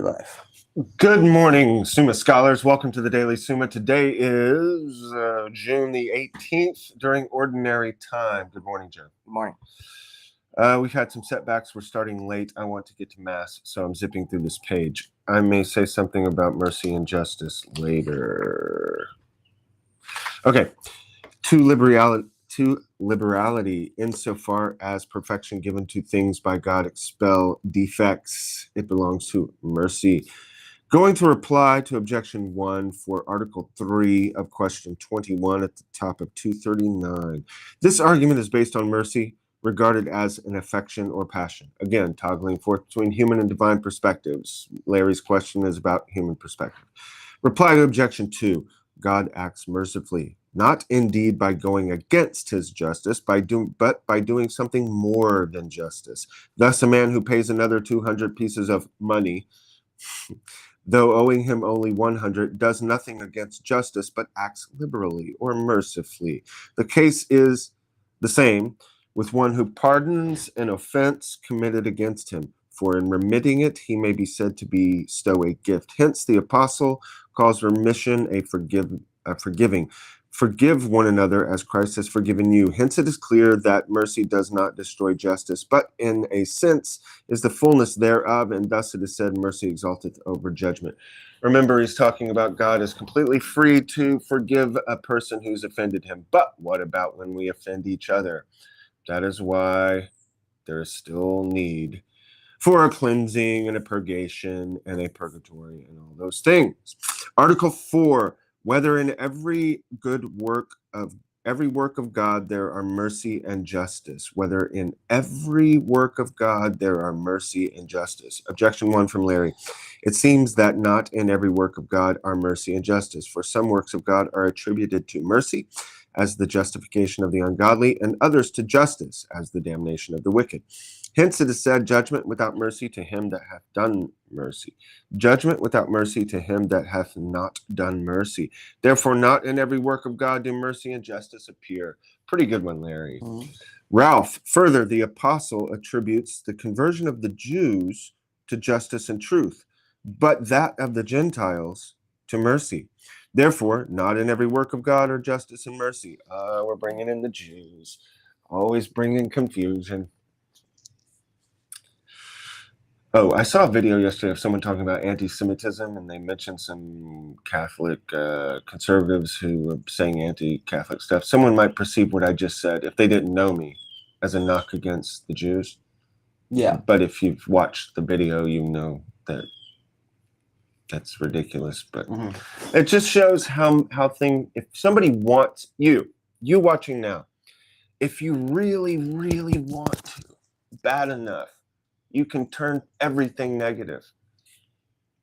life. Good morning, Summa scholars. Welcome to the Daily Summa. Today is June the 18th during ordinary time. Good morning, Joe. Good morning. We've had some setbacks. We're starting late. I want to get to Mass, so I'm zipping through this page. I may say something about mercy and justice later. Okay. To liberality, insofar as perfection given to things by God expel defects, it belongs to mercy. Going to reply to objection 1 for article 3 of question 21 at the top of 239. This argument is based on mercy, regarded as an affection or passion. Again, toggling forth between human and divine perspectives. Larry's question is about human perspective. Reply to objection 2. God acts mercifully, not indeed by going against his justice, but by doing something more than justice. Thus, a man who pays another 200 pieces of money, though owing him only 100, does nothing against justice, but acts liberally or mercifully. The case is the same with one who pardons an offense committed against him, for in remitting it, he may be said to bestow a gift. Hence, the apostle calls remission a forgiving. Forgive one another as Christ has forgiven you. Hence, it is clear that mercy does not destroy justice, but in a sense is the fullness thereof, and thus it is said, mercy exalteth over judgment. Remember, he's talking about God is completely free to forgive a person who's offended him. But what about when we offend each other? That is why there is still need for a cleansing and a purgation and a purgatory and all those things. Article 4, whether in every work of God there are mercy and justice. Whether in every work of God there are mercy and justice. Objection 1 from Larry. It seems that not in every work of God are mercy and justice, for some works of God are attributed to mercy as the justification of the ungodly, and others to justice as the damnation of the wicked. Hence it is said, judgment without mercy to him that hath done mercy. Judgment without mercy to him that hath not done mercy. Therefore, not in every work of God do mercy and justice appear. Pretty good one, Larry. Mm-hmm. Ralph, further, the apostle attributes the conversion of the Jews to justice and truth, but that of the Gentiles to mercy. Therefore, not in every work of God are justice and mercy. We're bringing in the Jews. Always bringing confusion. Oh, I saw a video yesterday of someone talking about anti-Semitism, and they mentioned some Catholic conservatives who were saying anti-Catholic stuff. Someone might perceive what I just said, if they didn't know me, as a knock against the Jews. Yeah. But if you've watched the video, you know that that's ridiculous. But it just shows how if somebody wants you watching now, if you really, really want to, bad enough, you can turn everything negative.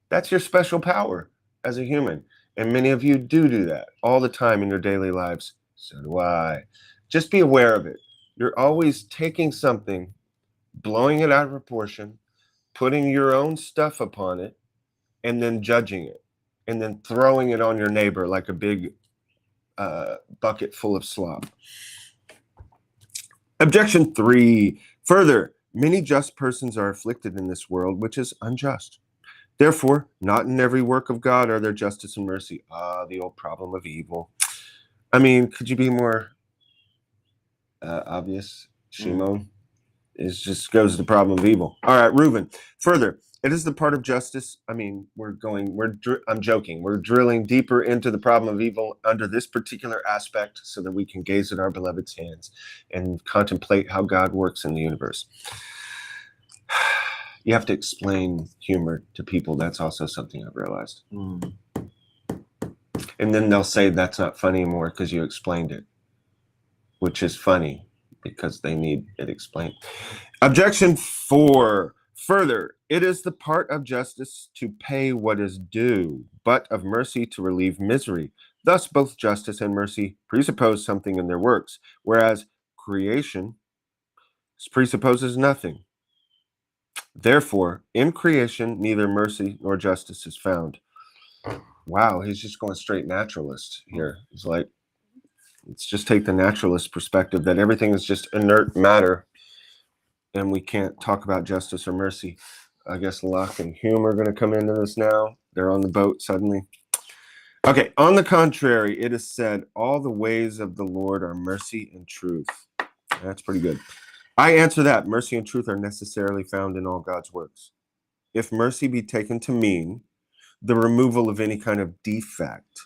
That's your special power as a human. And many of you do that all the time in your daily lives. So do I. Just be aware of it. You're always taking something, blowing it out of proportion, putting your own stuff upon it, and then judging it, and then throwing it on your neighbor like a big bucket full of slop. Objection 3. Further, many just persons are afflicted in this world, which is unjust. Therefore, not in every work of God are there justice and mercy. The old problem of evil. I mean, could you be more obvious? Shimon is just goes to the problem of evil. All right, Reuben. Further, it is the part of justice. I mean, I'm joking. We're drilling deeper into the problem of evil under this particular aspect so that we can gaze at our beloved's hands and contemplate how God works in the universe. You have to explain humor to people. That's also something I've realized. And then they'll say that's not funny anymore because you explained it, which is funny because they need it explained. Objection 4. Further, it is the part of justice to pay what is due, but of mercy to relieve misery. Thus, both justice and mercy presuppose something in their works, whereas creation presupposes nothing. Therefore, in creation, neither mercy nor justice is found. Wow, he's just going straight naturalist here. He's like, let's just take the naturalist perspective that everything is just inert matter and we can't talk about justice or mercy. I guess Locke and Hume are going to come into this now. They're on the boat suddenly. Okay, on the contrary, it is said, all the ways of the Lord are mercy and truth. That's pretty good. I answer that mercy and truth are necessarily found in all God's works. If mercy be taken to mean the removal of any kind of defect,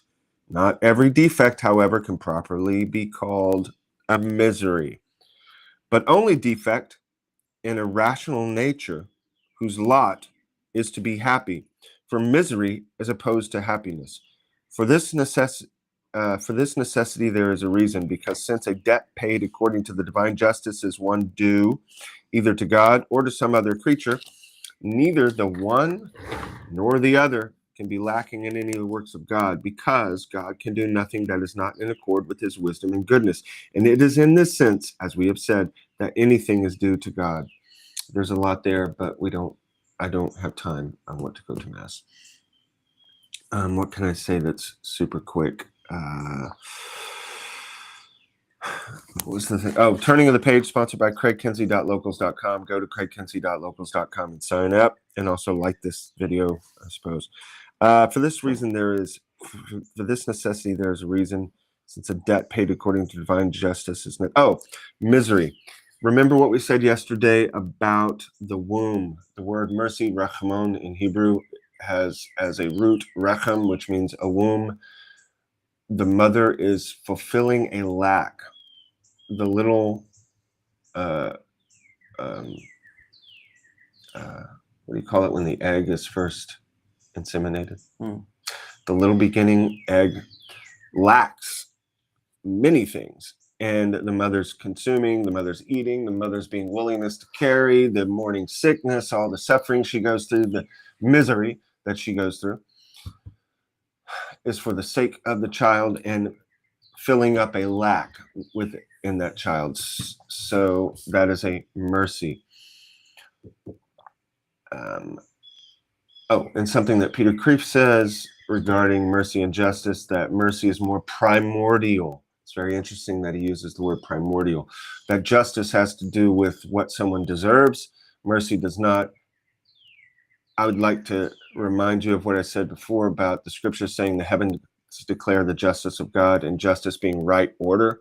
not every defect, however, can properly be called a misery, but only defect in a rational nature whose lot is to be happy, for misery as opposed to happiness. For this necessity there is a reason, because since a debt paid according to the divine justice is one due either to God or to some other creature, neither the one nor the other can be lacking in any of the works of God, because God can do nothing that is not in accord with his wisdom and goodness. And it is in this sense, as we have said, that anything is due to God. There's a lot there, but I don't have time. I want to go to Mass. What can I say that's super quick? What was the thing? Oh, Turning of the Page, sponsored by craigkinsey.locals.com. Go to craigkinsey.locals.com and sign up, and also like this video, I suppose. For this necessity, there is a reason, since a debt paid according to divine justice is not. Oh, misery. Remember what we said yesterday about the womb. The word mercy, rachamon, in Hebrew has as a root rechem, which means a womb. The mother is fulfilling a lack. The little, what do you call it when the egg is first inseminated? The little beginning egg lacks many things. And the mother's consuming, the mother's eating, the mother's being willingness to carry, the morning sickness, all the suffering she goes through, the misery that she goes through is for the sake of the child and filling up a lack within that child. So that is a mercy. And something that Peter Kreeft says regarding mercy and justice, that mercy is more primordial. It's very interesting that he uses the word primordial. That justice has to do with what someone deserves. Mercy does not. I would like to remind you of what I said before about the scripture saying the heavens declare the justice of God, and justice being right order.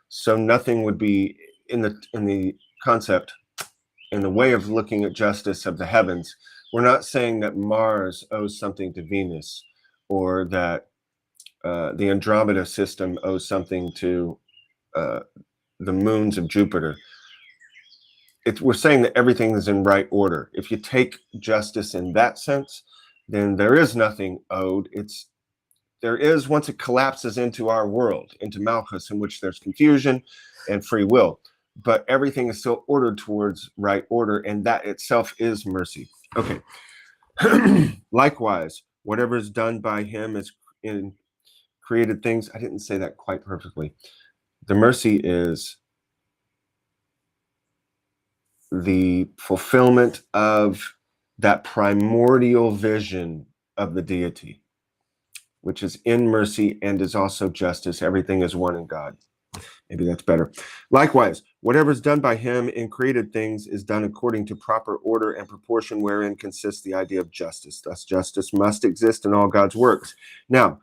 So nothing would be in the concept, in the way of looking at justice of the heavens. We're not saying that Mars owes something to Venus, or that the Andromeda system owes something to the moons of Jupiter. We're saying that everything is in right order. If you take justice in that sense, then there is nothing owed. There is, once it collapses into our world, into Malchus, in which there's confusion and free will. But everything is still ordered towards right order, and that itself is mercy. Okay. Likewise, whatever is done by him is in created things. I didn't say that quite perfectly. The mercy is the fulfillment of that primordial vision of the deity, which is in mercy and is also justice. Everything is one in God. Maybe that's better. Likewise, whatever is done by him in created things is done according to proper order and proportion, wherein consists the idea of justice. Thus, justice must exist in all God's works. Now,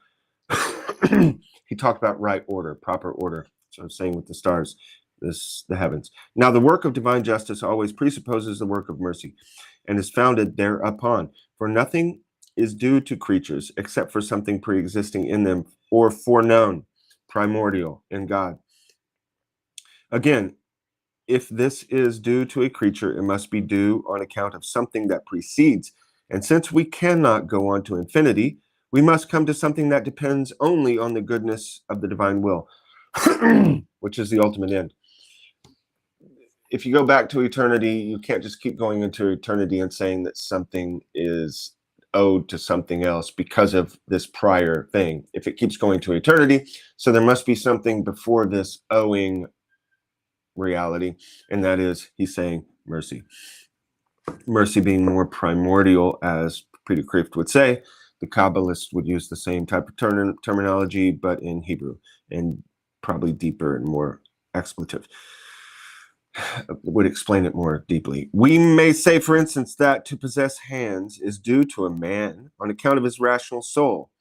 he talked about right order, proper order. So I'm saying with the stars, the heavens. Now, the work of divine justice always presupposes the work of mercy and is founded thereupon. For nothing is due to creatures except for something pre-existing in them or foreknown, primordial in God. Again, if this is due to a creature, it must be due on account of something that precedes. And since we cannot go on to infinity, we must come to something that depends only on the goodness of the divine will, which is the ultimate end. If you go back to eternity, you can't just keep going into eternity and saying that something is owed to something else because of this prior thing. If it keeps going to eternity, so there must be something before this owing reality, and that is, he's saying, mercy. Mercy being more primordial, as Peter Kreeft would say. The Kabbalists would use the same type of terminology, but in Hebrew, and probably deeper and more expletive. would explain it more deeply. We may say, for instance, that to possess hands is due to a man on account of his rational soul.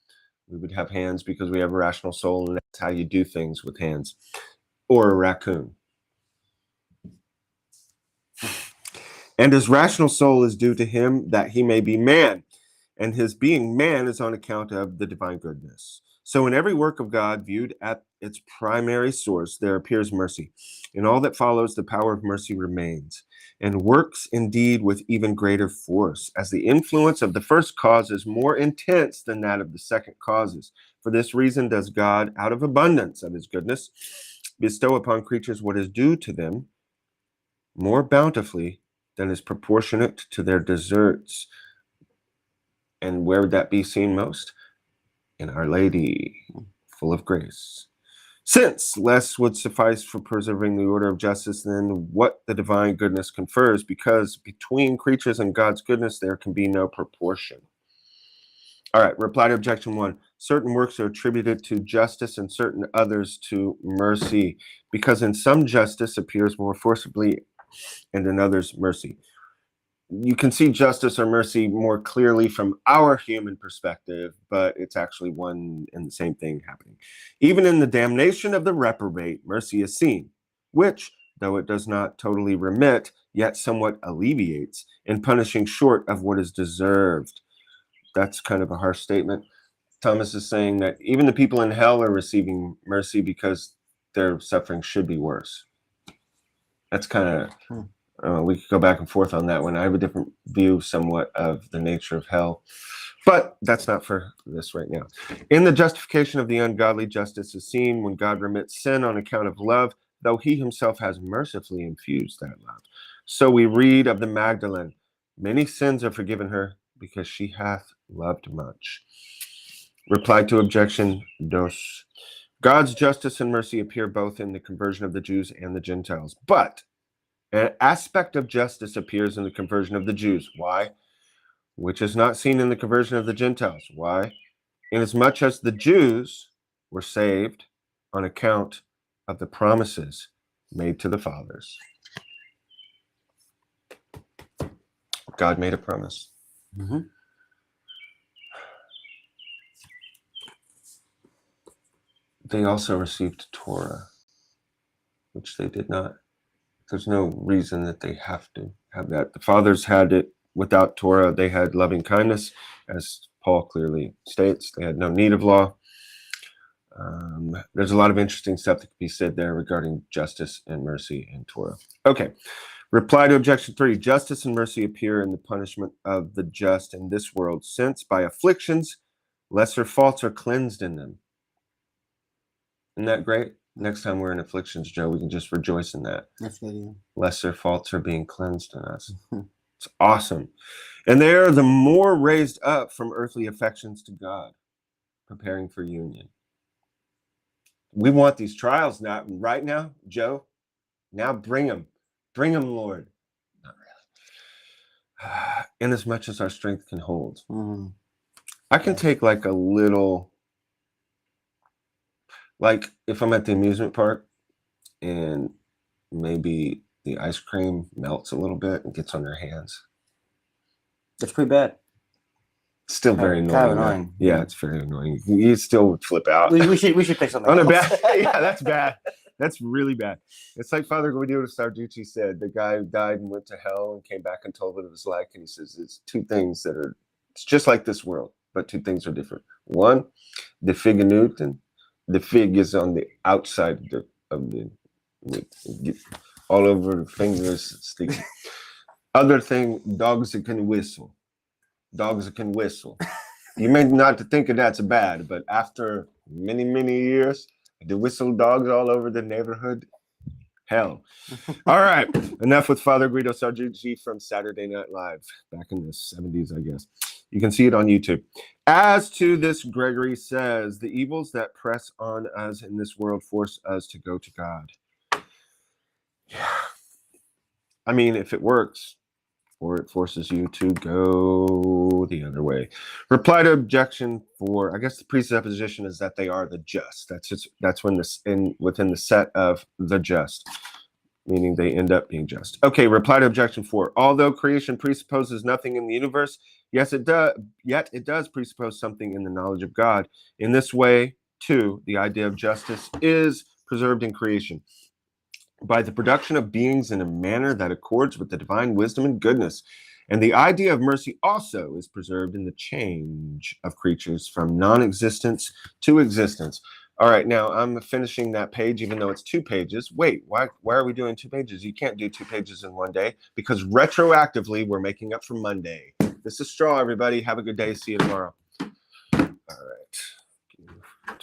We would have hands because we have a rational soul, and that's how you do things with hands. Or a raccoon. And his rational soul is due to him that he may be man, and his being man is on account of the divine goodness. So in every work of God, viewed at its primary source, there appears mercy. In all that follows, the power of mercy remains, and works indeed with even greater force, as the influence of the first cause is more intense than that of the second causes. For this reason does God, out of abundance of his goodness, bestow upon creatures what is due to them more bountifully than is proportionate to their deserts. And where would that be seen most? In Our Lady, full of grace. Since less would suffice for preserving the order of justice than what the divine goodness confers, because between creatures and God's goodness there can be no proportion. All right, reply to objection 1. Certain works are attributed to justice and certain others to mercy, because in some justice appears more forcibly and in others mercy. You can see justice or mercy more clearly from our human perspective, but it's actually one and the same thing happening. Even in the damnation of the reprobate, mercy is seen, which, though it does not totally remit, yet somewhat alleviates in punishing short of what is deserved. That's kind of a harsh statement. Thomas is saying that even the people in hell are receiving mercy because their suffering should be worse. That's kind of... we could go back and forth on that one. I have a different view somewhat of the nature of hell, but that's not for this right now. In the justification of the ungodly, justice is seen when God remits sin on account of love, though he himself has mercifully infused that love. So we read of the Magdalene, many sins are forgiven her because she hath loved much. Reply to objection dos. God's justice and mercy appear both in the conversion of the Jews and the Gentiles, but an aspect of justice appears in the conversion of the Jews. Why? Which is not seen in the conversion of the Gentiles. Why? Inasmuch as the Jews were saved on account of the promises made to the fathers. God made a promise. Mm-hmm. They also received Torah, which they did not. There's no reason that they have to have that. The fathers had it without Torah. They had loving kindness, as Paul clearly states. They had no need of law. There's a lot of interesting stuff that can be said there regarding justice and mercy in Torah. Okay. Reply to objection 3. Justice and mercy appear in the punishment of the just in this world, since by afflictions, lesser faults are cleansed in them. Isn't that great? Next time we're in afflictions, Joe, we can just rejoice in that. That's good, yeah. Lesser faults are being cleansed in us. It's awesome. And they are the more raised up from earthly affections to God, preparing for union. We want these trials now, right now, Joe. Now bring them. Bring them, Lord. Not really. Inasmuch as our strength can hold. Mm-hmm. I can take like a little... Like if I'm at the amusement park and maybe the ice cream melts a little bit and gets on your hands. That's pretty bad. Still very annoying. Kind of annoying. Yeah, it's very annoying. You still would flip out. We should pick something else. Bad, yeah, that's bad. That's really bad. It's like Father Guido Sarducci said, the guy who died and went to hell and came back and told what it was like. And he says, it's two things that are, it's just like this world, but two things are different. One, the fig and newt, and the fig is on the outside of the all over the fingers sticky. Other thing, dogs that can whistle. Dogs that can whistle. You may not think of that's bad, but after many, many years, the whistle dogs all over the neighborhood, hell. All right, enough with Father Guido Sarducci from Saturday Night Live, back in the 70s, I guess. You can see it on YouTube. As to this, Gregory says, the evils that press on us in this world force us to go to God. Yeah. I mean, if it works, or it forces you to go the other way. Reply to objection 4. I guess the presupposition is that they are the just. That's when this within the set of the just. meaning they end up being just. Okay, reply to objection 4. Although creation presupposes nothing in the universe, yet it does presuppose something in the knowledge of God. In this way, too, the idea of justice is preserved in creation by the production of beings in a manner that accords with the divine wisdom and goodness. And the idea of mercy also is preserved in the change of creatures from non-existence to existence. All right, now I'm finishing that page, even though it's 2 pages. Wait, why are we doing 2 pages? You can't do 2 pages in one day because retroactively we're making up for Monday. This is Straw, everybody. Have a good day. See you tomorrow. All right.